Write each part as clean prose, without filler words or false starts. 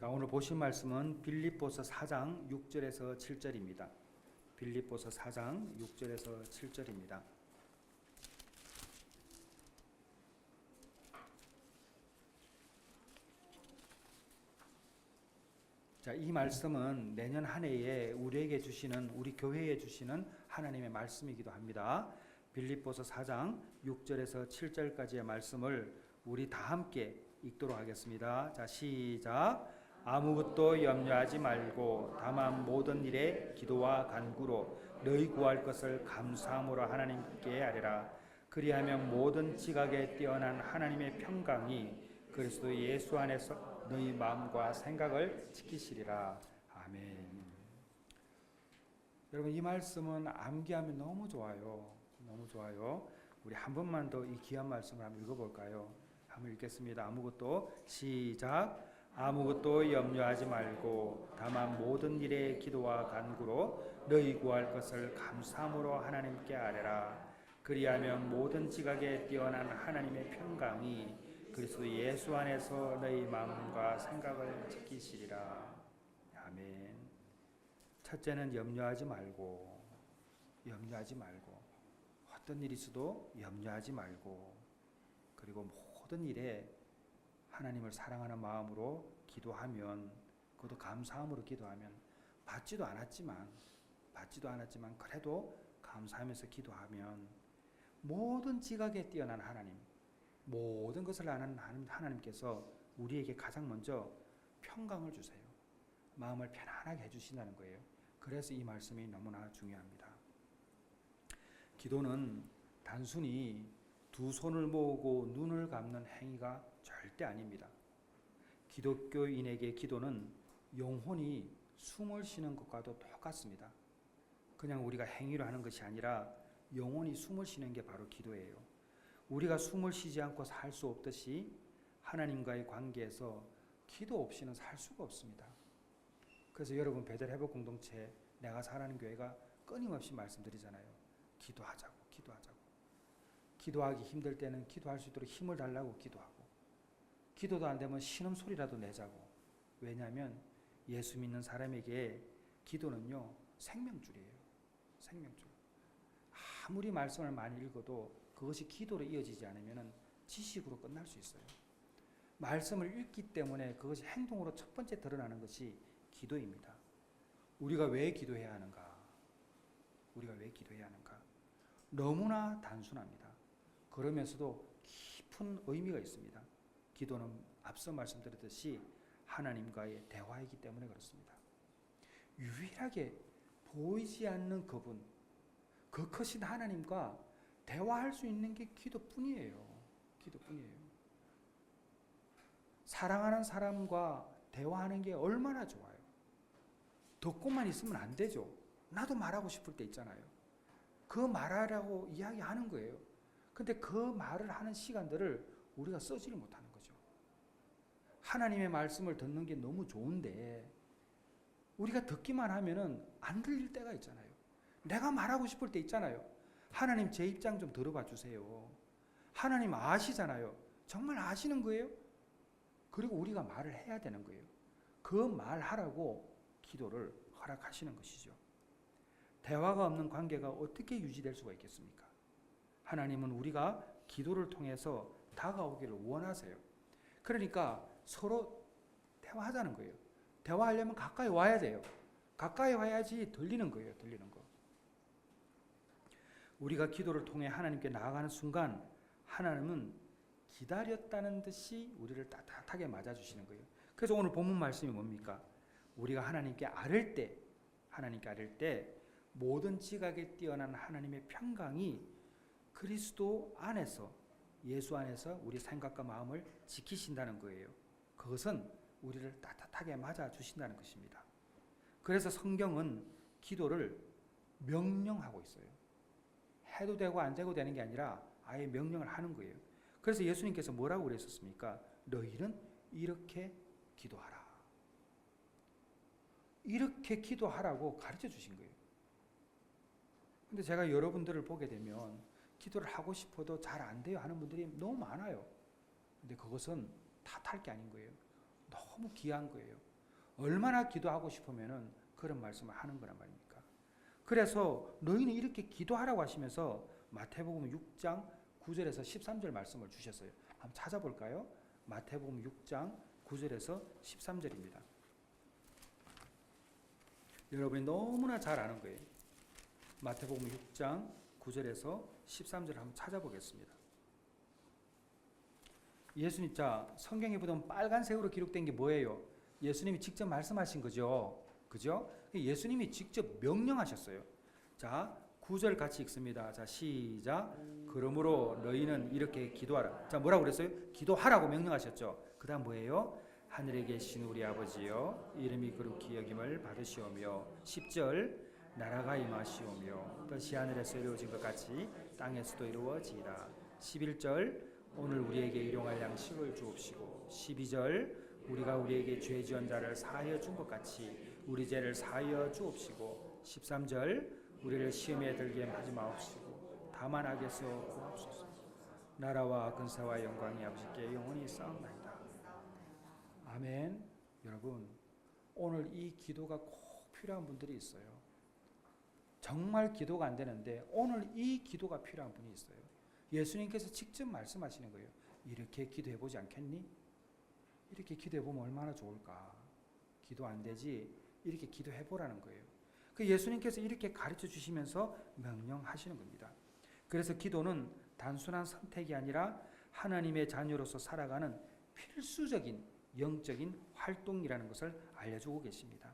자, 오늘 보실 말씀은 빌립보서 4장 6절에서 7절입니다. 빌립보서 4장 6절에서 7절입니다. 자, 이 말씀은 내년 한 해에 우리에게 주시는, 우리 교회에 주시는 하나님의 말씀이기도 합니다. 빌립보서 4장 6절에서 7절까지의 말씀을 우리 다 함께 읽도록 하겠습니다. 자, 시작. 아무것도 염려하지 말고 다만 모든 일에 기도와 간구로 너희 구할 것을 감사함으로 하나님께 아뢰라. 그리하면 모든 지각에 뛰어난 하나님의 평강이 그리스도 예수 안에서 너희 마음과 생각을 지키시리라. 아멘. 여러분, 이 말씀은 암기하면 너무 좋아요. 너무 좋아요. 우리 한 번만 더 이 귀한 말씀을 한번 읽어볼까요? 한번 읽겠습니다. 아무것도 시작. 아무것도 염려하지 말고 다만 모든 일에 기도와 간구로 너희 구할 것을 감사함으로 하나님께 아뢰라. 그리하면 모든 지각에 뛰어난 하나님의 평강이 그리스도 예수 안에서 너희 마음과 생각을 지키시리라. 아멘. 첫째는 염려하지 말고, 어떤 일이 있어도 염려하지 말고, 그리고 모든 일에 하나님을 사랑하는 마음으로 기도하면, 그것도 감사함으로 기도하면, 받지도 않았지만 그래도 감사하면서 기도하면 모든 지각에 뛰어난 하나님, 모든 것을 아는 하나님께서 우리에게 가장 먼저 평강을 주세요. 마음을 편안하게 해주신다는 거예요. 그래서 이 말씀이 너무나 중요합니다. 기도는 단순히 두 손을 모으고 눈을 감는 행위가 절대 아닙니다. 기독교인에게 기도는 영혼이 숨을 쉬는 것과도 똑같습니다. 그냥 우리가 행위로 하는 것이 아니라 영혼이 숨을 쉬는 게 바로 기도예요. 우리가 숨을 쉬지 않고 살 수 없듯이 하나님과의 관계에서 기도 없이는 살 수가 없습니다. 그래서 여러분, 베델 회복 공동체, 내가 사랑하는 교회가 끊임없이 말씀드리잖아요. 기도하자고. 기도하기 힘들 때는 기도할 수 있도록 힘을 달라고 기도하고, 기도도 안 되면 신음소리라도 내자고. 왜냐하면 예수 믿는 사람에게 기도는요, 생명줄이에요. 생명줄. 아무리 말씀을 많이 읽어도 그것이 기도로 이어지지 않으면 지식으로 끝날 수 있어요. 말씀을 읽기 때문에 그것이 행동으로 첫 번째 드러나는 것이 기도입니다. 우리가 왜 기도해야 하는가? 너무나 단순합니다. 그러면서도 깊은 의미가 있습니다. 기도는 앞서 말씀드렸듯이 하나님과의 대화이기 때문에 그렇습니다. 유일하게 보이지 않는 그분, 그 크신 하나님과 대화할 수 있는 게 기도뿐이에요. 사랑하는 사람과 대화하는 게 얼마나 좋아요. 듣고만 있으면 안 되죠. 나도 말하고 싶을 때 있잖아요. 그 말하라고 이야기하는 거예요. 근데 그 말을 하는 시간들을 우리가 쓰지를 못하는 거죠. 하나님의 말씀을 듣는 게 너무 좋은데 우리가 듣기만 하면은 안 들릴 때가 있잖아요. 내가 말하고 싶을 때 있잖아요. 하나님, 제 입장 좀 들어봐 주세요. 하나님 아시잖아요. 정말 아시는 거예요. 그리고 우리가 말을 해야 되는 거예요. 그 말하라고 기도를 허락하시는 것이죠. 대화가 없는 관계가 어떻게 유지될 수가 있겠습니까? 하나님은 우리가 기도를 통해서 다가오기를 원하세요. 그러니까 서로 대화하자는 거예요. 대화하려면 가까이 와야 돼요. 가까이 와야지 들리는 거예요. 우리가 기도를 통해 하나님께 나아가는 순간 하나님은 기다렸다는 듯이 우리를 따뜻하게 맞아주시는 거예요. 그래서 오늘 본문 말씀이 뭡니까? 우리가 하나님께 아뢰을 때 모든 지각에 뛰어난 하나님의 평강이 그리스도 안에서, 예수 안에서 우리 생각과 마음을 지키신다는 거예요. 그것은 우리를 따뜻하게 맞아주신다는 것입니다. 그래서 성경은 기도를 명령하고 있어요. 해도 되고 안 되고 되는 게 아니라 아예 명령을 하는 거예요. 그래서 예수님께서 뭐라고 그랬었습니까? 너희는 이렇게 기도하라. 이렇게 기도하라고 가르쳐 주신 거예요. 근데 제가 여러분들을 보게 되면 기도를 하고 싶어도 잘 안 돼요 하는 분들이 너무 많아요. 근데 그것은 탓할 게 아닌 거예요. 너무 귀한 거예요. 얼마나 기도하고 싶으면은 그런 말씀을 하는 거란 말입니까? 그래서 너희는 이렇게 기도하라고 하시면서 마태복음 6장 9절에서 13절 말씀을 주셨어요. 한번 찾아볼까요? 마태복음 6장 9절에서 13절입니다. 여러분이 너무나 잘 아는 거예요. 마태복음 6장 9절에서 13절 한번 찾아보겠습니다. 예수님, 자, 성경에 보면 빨간색으로 기록된 게 뭐예요? 예수님이 직접 말씀하신 거죠. 그죠? 예수님이 직접 명령하셨어요. 자, 9절 같이 읽습니다. 자, 시작. 그러므로 너희는 이렇게 기도하라. 자, 뭐라고 그랬어요? 기도하라고 명령하셨죠. 그 다음 뭐예요? 하늘에 계신 우리 아버지여, 이름이 거룩히 여김을 받으시오며. 10절. 나라가 임하시오며 뜻이 하늘에서 이루어진 것 같이 땅에서도 이루어지이다. 11절. 오늘 우리에게 일용할 양식을 주옵시고. 12절. 우리가 우리에게 죄 지은 자를 사하여 준 것 같이 우리 죄를 사하여 주옵시고. 13절. 우리를 시험에 들게 하지 마옵시고 다만 악에서 구하옵소서. 나라와 근사와 영광이 아버지께 영원히 싸움나이다. 아멘. 여러분, 오늘 이 기도가 꼭 필요한 분들이 있어요. 정말 기도가 안 되는데 오늘 이 기도가 필요한 분이 있어요. 예수님께서 직접 말씀하시는 거예요. 이렇게 기도해보지 않겠니? 이렇게 기도해보면 얼마나 좋을까? 기도 안 되지? 이렇게 기도해보라는 거예요. 그 예수님께서 이렇게 가르쳐 주시면서 명령하시는 겁니다. 그래서 기도는 단순한 선택이 아니라 하나님의 자녀로서 살아가는 필수적인 영적인 활동이라는 것을 알려주고 계십니다.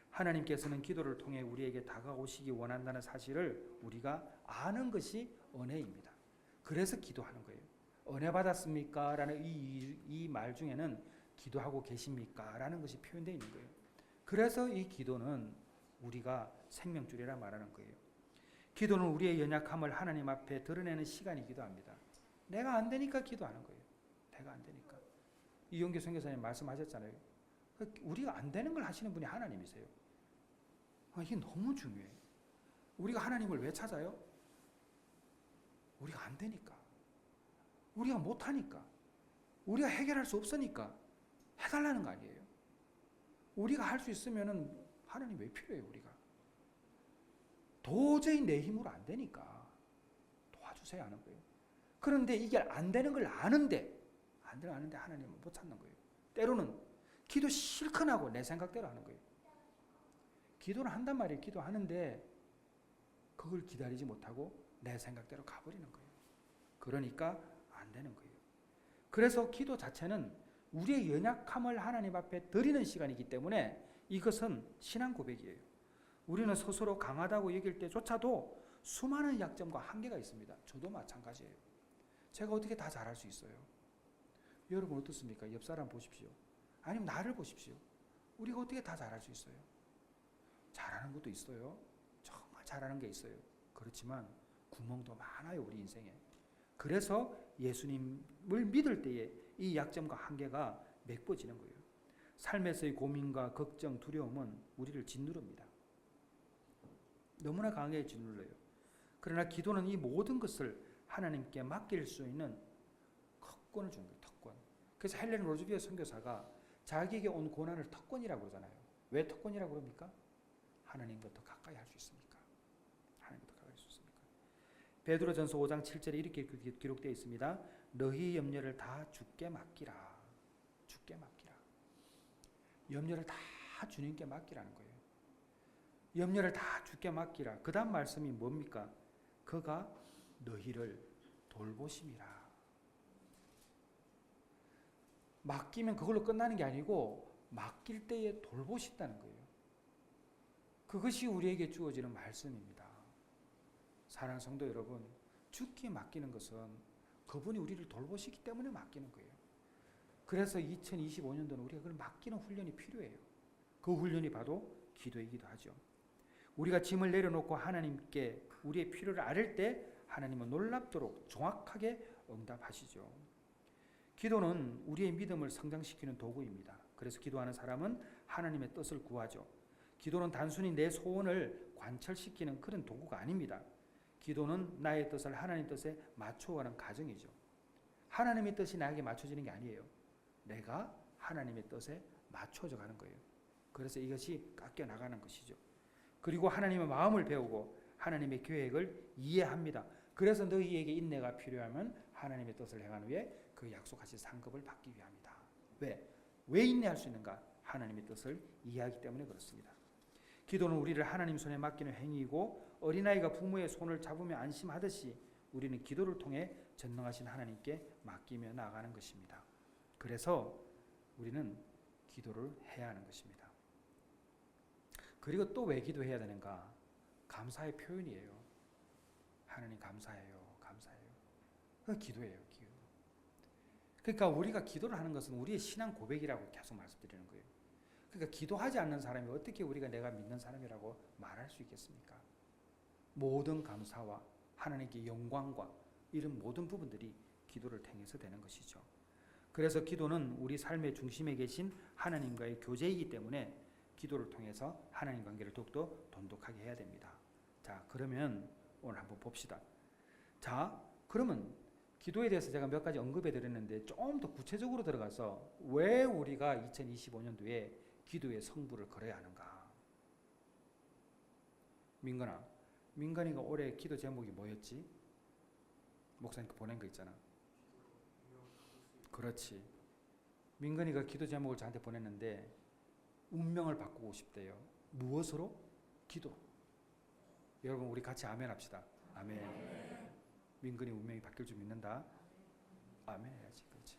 하나님께서는 기도를 통해 우리에게 다가오시기 원한다는 사실을 우리가 아는 것이 은혜입니다. 그래서 기도하는 거예요. 은혜 받았습니까? 라는 이 말 중에는 기도하고 계십니까? 라는 것이 표현되어 있는 거예요. 그래서 이 기도는 우리가 생명줄이라 말하는 거예요. 기도는 우리의 연약함을 하나님 앞에 드러내는 시간이기도 합니다. 내가 안 되니까 기도하는 거예요. 내가 안 되니까. 이용규 선교사님 말씀하셨잖아요. 우리가 안 되는 걸 하시는 분이 하나님이세요. 이게 너무 중요해요. 우리가 하나님을 왜 찾아요? 우리가 안 되니까. 우리가 못하니까. 우리가 해결할 수 없으니까 해달라는 거 아니에요. 우리가 할 수 있으면은 하나님 왜 필요해요, 우리가? 도저히 내 힘으로 안 되니까 도와주세요 하는 거예요. 그런데 이게 안 되는 걸 아는데 하나님은 못 찾는 거예요. 때로는 기도 실컷 하고 내 생각대로 하는 거예요. 기도는 한단 말이에요. 기도하는데 그걸 기다리지 못하고 내 생각대로 가버리는 거예요. 그러니까 안 되는 거예요. 그래서 기도 자체는 우리의 연약함을 하나님 앞에 드리는 시간이기 때문에 이것은 신앙 고백이에요. 우리는 스스로 강하다고 여길 때조차도 수많은 약점과 한계가 있습니다. 저도 마찬가지예요. 제가 어떻게 다 잘할 수 있어요? 여러분 어떻습니까? 옆 사람 보십시오. 아니면 나를 보십시오. 우리가 어떻게 다 잘할 수 있어요? 잘하는 것도 있어요. 정말 잘하는 게 있어요. 그렇지만 구멍도 많아요, 우리 인생에. 그래서 예수님을 믿을 때에 이 약점과 한계가 메꿔지는 거예요. 삶에서의 고민과 걱정, 두려움은 우리를 짓누릅니다. 너무나 강하게 짓눌러요. 그러나 기도는 이 모든 것을 하나님께 맡길 수 있는 특권을 주는 거예요. 특권. 그래서 헬렌 로즈비어 선교사가 자기에게 온 고난을 특권이라고 그러잖아요. 왜 특권이라고 그럽니까? 하나님과 더 가까이 할 수 있으니까. 하나님과 더 가까이 할 수 있으니까. 베드로전서 5장 7절에 이렇게 기록되어 있습니다. 너희 염려를 다 주께 맡기라. 주께 맡기라. 염려를 다 주님께 맡기라는 거예요. 염려를 다 주께 맡기라. 그 다음 말씀이 뭡니까? 그가 너희를 돌보심이라. 맡기면 그걸로 끝나는 게 아니고 맡길 때에 돌보신다는 거예요. 그것이 우리에게 주어지는 말씀입니다. 사랑하는 성도 여러분, 주께 맡기는 것은 그분이 우리를 돌보시기 때문에 맡기는 거예요. 그래서 2025년도는 우리가 그걸 맡기는 훈련이 필요해요. 그 훈련이 바로 기도이기도 하죠. 우리가 짐을 내려놓고 하나님께 우리의 필요를 아뢰 때 하나님은 놀랍도록 정확하게 응답하시죠. 기도는 우리의 믿음을 성장시키는 도구입니다. 그래서 기도하는 사람은 하나님의 뜻을 구하죠. 기도는 단순히 내 소원을 관철시키는 그런 도구가 아닙니다. 기도는 나의 뜻을 하나님 뜻에 맞춰가는 과정이죠. 하나님의 뜻이 나에게 맞춰지는 게 아니에요. 내가 하나님의 뜻에 맞춰져 가는 거예요. 그래서 이것이 깎여 나가는 것이죠. 그리고 하나님의 마음을 배우고 하나님의 계획을 이해합니다. 그래서 너희에게 인내가 필요하면 하나님의 뜻을 행한 후에 그 약속하신 상급을 받기 위함이다. 왜 인내할 수 있는가? 하나님의 뜻을 이해하기 때문에 그렇습니다. 기도는 우리를 하나님 손에 맡기는 행위이고 어린아이가 부모의 손을 잡으며 안심하듯이 우리는 기도를 통해 전능하신 하나님께 맡기며 나아가는 것입니다. 그래서 우리는 기도를 해야 하는 것입니다. 그리고 또 왜 기도해야 되는가? 감사의 표현이에요. 하나님 감사해요. 감사해요. 그 기도예요. 기도. 그러니까 우리가 기도를 하는 것은 우리의 신앙 고백이라고 계속 말씀드리는 거예요. 그러니까 기도하지 않는 사람이 어떻게 우리가 내가 믿는 사람이라고 말할 수 있겠습니까? 모든 감사와 하나님께 영광과 이런 모든 부분들이 기도를 통해서 되는 것이죠. 그래서 기도는 우리 삶의 중심에 계신 하나님과의 교제이기 때문에 기도를 통해서 하나님 관계를 더욱더 돈독하게 해야 됩니다. 자, 그러면 오늘 한번 봅시다. 자, 그러면 기도에 대해서 제가 몇 가지 언급해 드렸는데 좀 더 구체적으로 들어가서 왜 우리가 2025년도에 기도의 성부를 걸어야 하는가? 민건이가 올해 기도 제목이 뭐였지? 목사님께 보낸 거 있잖아. 그렇지. 민건이가 기도 제목을 저한테 보냈는데 운명을 바꾸고 싶대요. 무엇으로? 기도. 여러분 우리 같이 아멘 합시다. 아멘. 민건이 운명이 바뀔 줄 믿는다. 아멘 해야지. 그렇지.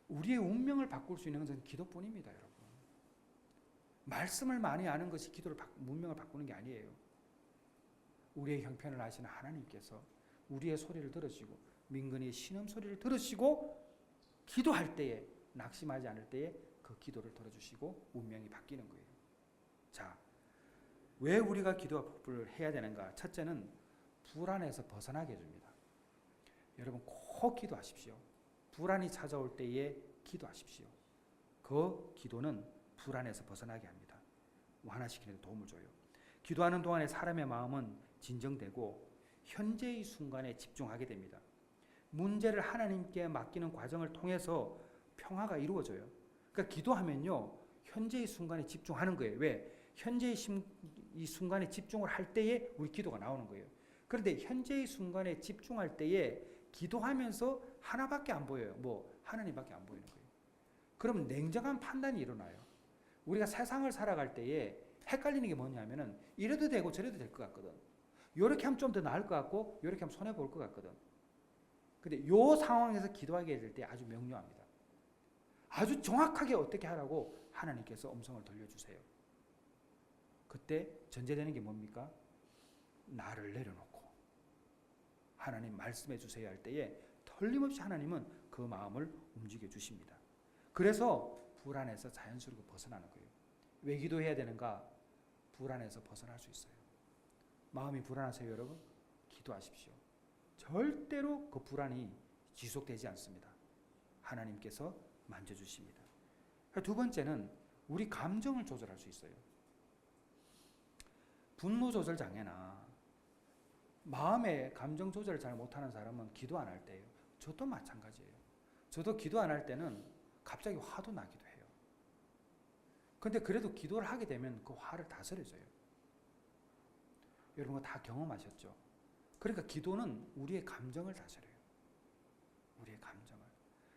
우리의 운명을 바꿀 수 있는 것은 기도뿐입니다, 여러분. 말씀을 많이 아는 것이 운명을 바꾸는 게 아니에요. 우리의 형편을 아시는 하나님께서 우리의 소리를 들으시고 민건이의 신음 소리를 들으시고 기도할 때에 낙심하지 않을 때에 그 기도를 들어주시고 운명이 바뀌는 거예요. 자, 왜 우리가 기도를 해야 되는가? 첫째는 불안에서 벗어나게 해줍니다. 여러분 꼭 기도하십시오. 불안이 찾아올 때에 기도하십시오. 그 기도는 불안에서 벗어나게 합니다. 완화시키는 데 도움을 줘요. 기도하는 동안에 사람의 마음은 진정되고 현재의 순간에 집중하게 됩니다. 문제를 하나님께 맡기는 과정을 통해서 평화가 이루어져요. 그러니까 기도하면요, 현재의 순간에 집중하는 거예요. 왜? 현재의 이 순간에 집중을 할 때에 우리 기도가 나오는 거예요. 그런데 현재의 순간에 집중할 때에 기도하면서 하나밖에 안 보여요. 하나님밖에 안 보이는 거예요. 그럼 냉정한 판단이 일어나요. 우리가 세상을 살아갈 때에 헷갈리는 게 뭐냐면은 이래도 되고 저래도 될 것 같거든. 요렇게 하면 좀 더 나을 것 같고 요렇게 하면 손해 볼 것 같거든. 근데 요 상황에서 기도하게 될 때 아주 명료합니다. 아주 정확하게 어떻게 하라고 하나님께서 음성을 들려주세요. 그때 전제되는 게 뭡니까? 나를 내려놓고 하나님 말씀해 주세요 할 때에 틀림없이 하나님은 그 마음을 움직여 주십니다. 그래서 불안에서 자연스럽게 벗어나는 거예요. 왜 기도해야 되는가? 불안에서 벗어날 수 있어요. 마음이 불안하세요, 여러분? 기도하십시오. 절대로 그 불안이 지속되지 않습니다. 하나님께서 만져주십니다. 두 번째는 우리 감정을 조절할 수 있어요. 분노 조절 장애나 마음의 감정 조절을 잘 못하는 사람은 기도 안 할 때예요. 저도 마찬가지예요. 저도 기도 안 할 때는 갑자기 화도 나기도 해요. 근데 그래도 기도를 하게 되면 그 화를 다스려줘요. 여러분 다 경험하셨죠? 그러니까 기도는 우리의 감정을 다스려요. 우리의 감정을.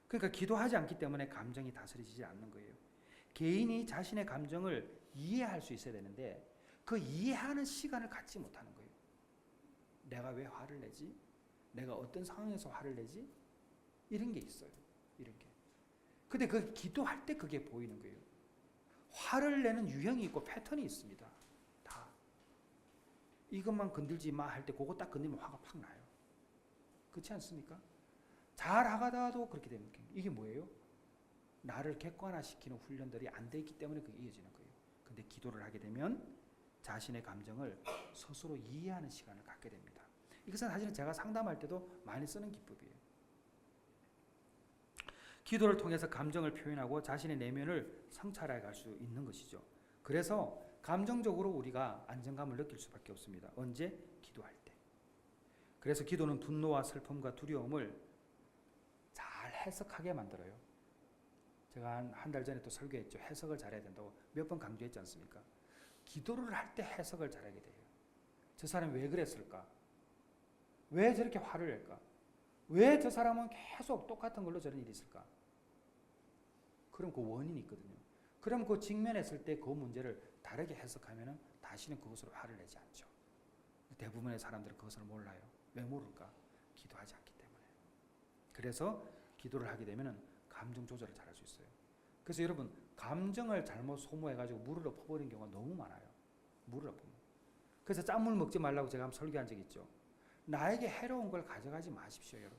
그러니까 기도하지 않기 때문에 감정이 다스려지지 않는 거예요. 개인이 자신의 감정을 이해할 수 있어야 되는데 그 이해하는 시간을 갖지 못하는 거예요. 내가 왜 화를 내지? 내가 어떤 상황에서 화를 내지? 이런 게 있어요. 이런 게. 근데 그 기도할 때 그게 보이는 거예요. 화를 내는 유형이 있고 패턴이 있습니다. 다. 이것만 건들지 마 할 때 그거 딱 건들면 화가 팍 나요. 그렇지 않습니까? 잘 하다가도 그렇게 됩니다. 이게 뭐예요? 나를 객관화시키는 훈련들이 안 돼 있기 때문에 그게 이어지는 거예요. 근데 기도를 하게 되면 자신의 감정을 스스로 이해하는 시간을 갖게 됩니다. 이것은 사실은 제가 상담할 때도 많이 쓰는 기법이에요. 기도를 통해서 감정을 표현하고 자신의 내면을 성찰해 갈 수 있는 것이죠. 그래서 감정적으로 우리가 안정감을 느낄 수밖에 없습니다. 언제? 기도할 때. 그래서 기도는 분노와 슬픔과 두려움을 잘 해석하게 만들어요. 제가 한 달 전에 또 설교했죠. 해석을 잘해야 된다고 몇 번 강조했지 않습니까? 기도를 할 때 해석을 잘하게 돼요. 저 사람이 왜 그랬을까? 왜 저렇게 화를 낼까? 왜 저 사람은 계속 똑같은 걸로 저런 일이 있을까? 그럼 그 원인이 있거든요. 그럼 그 직면했을 때 그 문제를 다르게 해석하면 다시는 그것으로 화를 내지 않죠. 대부분의 사람들은 그것을 몰라요. 왜 모를까? 기도하지 않기 때문에. 그래서 기도를 하게 되면 감정 조절을 잘할 수 있어요. 그래서 여러분, 감정을 잘못 소모해가지고 물을 엎어버린 경우가 너무 많아요. 물을 엎으면. 그래서 짠물 먹지 말라고 제가 한번 설교한 적 있죠. 나에게 해로운 걸 가져가지 마십시오, 여러분.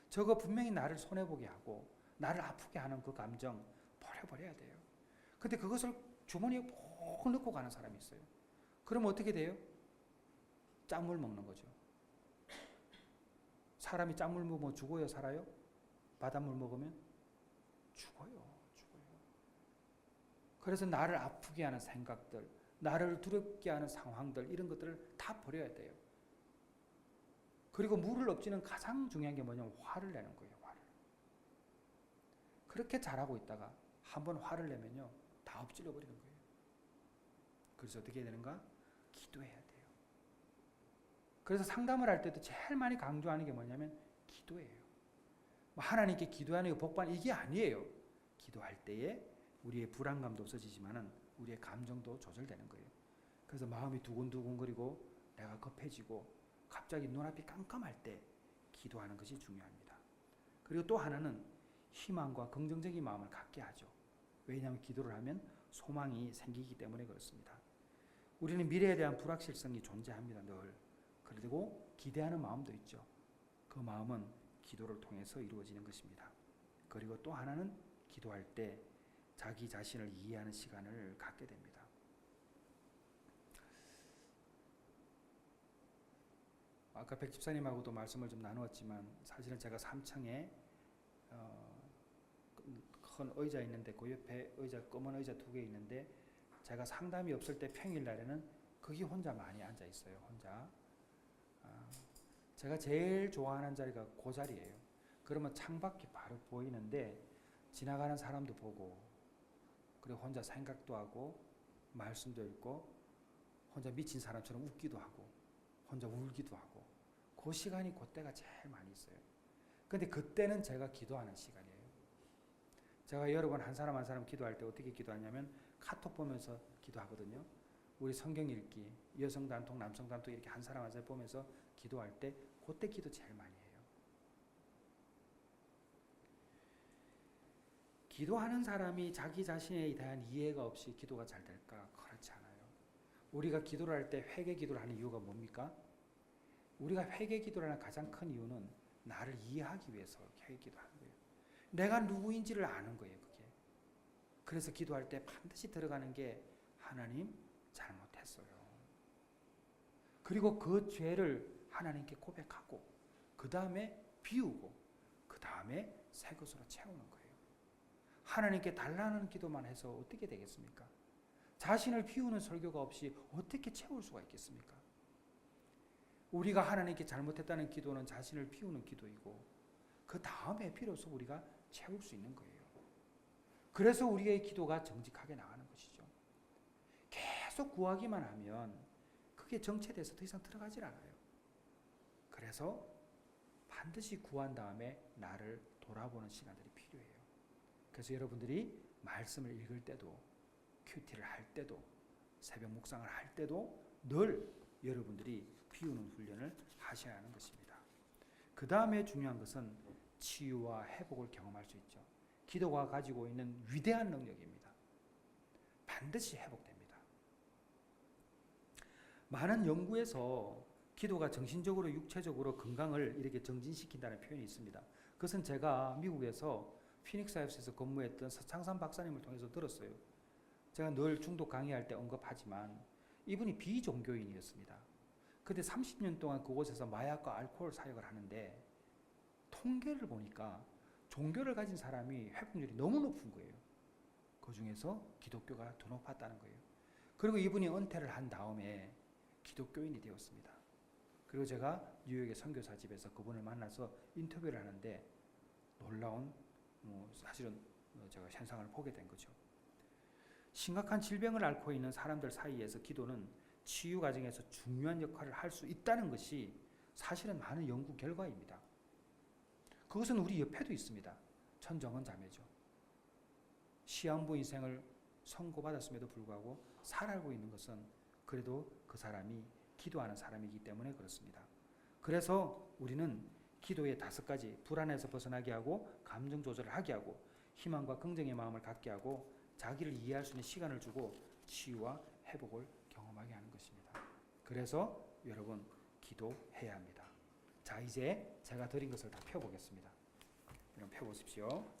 저거 분명히 나를 손해보게 하고 나를 아프게 하는 그 감정 버려야 돼요. 근데 그것을 주머니에 꼭 넣고 가는 사람이 있어요. 그럼 어떻게 돼요? 짠물 먹는 거죠. 사람이 짠물 먹으면 죽어요, 살아요? 바닷물 먹으면 죽어요. 그래서 나를 아프게 하는 생각들, 나를 두렵게 하는 상황들, 이런 것들을 다 버려야 돼요. 그리고 물을 엎지는 가장 중요한 게 뭐냐면 화를 내는 거예요. 화를. 그렇게 잘하고 있다가 한번 화를 내면요, 다 엎질러 버리는 거예요. 그래서 어떻게 해야 되는가? 기도해야 돼요. 그래서 상담을 할 때도 제일 많이 강조하는 게 뭐냐면 기도예요. 하나님께 기도하는 게 복받는 이게 아니에요. 기도할 때에 우리의 불안감도 없어지지만은 우리의 감정도 조절되는 거예요. 그래서 마음이 두근두근거리고 내가 급해지고 갑자기 눈앞이 깜깜할 때 기도하는 것이 중요합니다. 그리고 또 하나는 희망과 긍정적인 마음을 갖게 하죠. 왜냐하면 기도를 하면 소망이 생기기 때문에 그렇습니다. 우리는 미래에 대한 불확실성이 존재합니다. 늘. 그리고 기대하는 마음도 있죠. 그 마음은 기도를 통해서 이루어지는 것입니다. 그리고 또 하나는 기도할 때 자기 자신을 이해하는 시간을 갖게 됩니다. 아까 백 집사님하고도 말씀을 좀 나누었지만 사실은 제가 3층에 큰 의자 있는데 그 옆에 의자, 검은 의자 2개 있는데 제가 상담이 없을 때 평일날에는 거기 혼자 많이 앉아 있어요. 혼자. 제가 제일 좋아하는 자리가 그 자리예요. 그러면 창밖이 바로 보이는데 지나가는 사람도 보고 그리고 혼자 생각도 하고 말씀도 읽고 혼자 미친 사람처럼 웃기도 하고 혼자 울기도 하고 그 시간이 그때가 제일 많이 있어요. 근데 그때는 제가 기도하는 시간이에요. 제가 여러 번 한 사람 한 사람 기도할 때 어떻게 기도하냐면 카톡 보면서 기도하거든요. 우리 성경 읽기, 여성 단톡, 남성 단톡 이렇게 한 사람 한 사람 보면서 기도할 때 그때 기도 제일 많이 해요. 기도하는 사람이 자기 자신에 대한 이해가 없이 기도가 잘 될까? 그렇지 않아요. 우리가 기도를 할 때 회개 기도를 하는 이유가 뭡니까? 우리가 회개 기도를 하는 가장 큰 이유는 나를 이해하기 위해서 회개 기도하는 거예요. 내가 누구인지를 아는 거예요, 그게. 그래서 기도할 때 반드시 들어가는 게 하나님 잘못했어요. 그리고 그 죄를 하나님께 고백하고 그 다음에 비우고 그 다음에 새 것으로 채우는 거예요. 하나님께 달라는 기도만 해서 어떻게 되겠습니까? 자신을 비우는 설교가 없이 어떻게 채울 수가 있겠습니까? 우리가 하나님께 잘못했다는 기도는 자신을 비우는 기도이고 그 다음에 비로소 우리가 채울 수 있는 거예요. 그래서 우리의 기도가 정직하게 나가는 것이죠. 계속 구하기만 하면 그게 정체돼서 더 이상 들어가질 않아요. 그래서 반드시 구한 다음에 나를 돌아보는 시간들이 필요해요. 그래서 여러분들이 말씀을 읽을 때도 큐티를 할 때도 새벽 묵상을 할 때도 늘 여러분들이 비우는 훈련을 하셔야 하는 것입니다. 그 다음에 중요한 것은 치유와 회복을 경험할 수 있죠. 기도가 가지고 있는 위대한 능력입니다. 반드시 회복됩니다. 많은 연구에서 기도가 정신적으로 육체적으로 건강을 이렇게 정진시킨다는 표현이 있습니다. 그것은 제가 미국에서 피닉스 하우스에서 근무했던 서창산 박사님을 통해서 들었어요. 제가 늘 중독 강의할 때 언급하지만 이분이 비종교인이었습니다. 근데 30년 동안 그곳에서 마약과 알코올 사역을 하는데 통계를 보니까 종교를 가진 사람이 회복률이 너무 높은 거예요. 그 중에서 기독교가 더 높았다는 거예요. 그리고 이분이 은퇴를 한 다음에 기독교인이 되었습니다. 그리고 제가 뉴욕의 선교사 집에서 그분을 만나서 인터뷰를 하는데 놀라운 사실은 제가 현상을 보게 된 거죠. 심각한 질병을 앓고 있는 사람들 사이에서 기도는 치유 과정에서 중요한 역할을 할 수 있다는 것이 사실은 많은 연구 결과입니다. 그것은 우리 옆에도 있습니다. 천정은 자매죠. 시한부 인생을 선고받았음에도 불구하고 살아가고 있는 것은 그래도 그 사람이 기도하는 사람이기 때문에 그렇습니다. 그래서 우리는 기도의 5가지, 불안에서 벗어나게 하고 감정 조절을 하게 하고 희망과 긍정의 마음을 갖게 하고 자기를 이해할 수 있는 시간을 주고 치유와 회복을 경험하게 하는 것입니다. 그래서 여러분 기도해야 합니다. 자, 이제 제가 드린 것을 다 펴보겠습니다. 여러분 펴보십시오.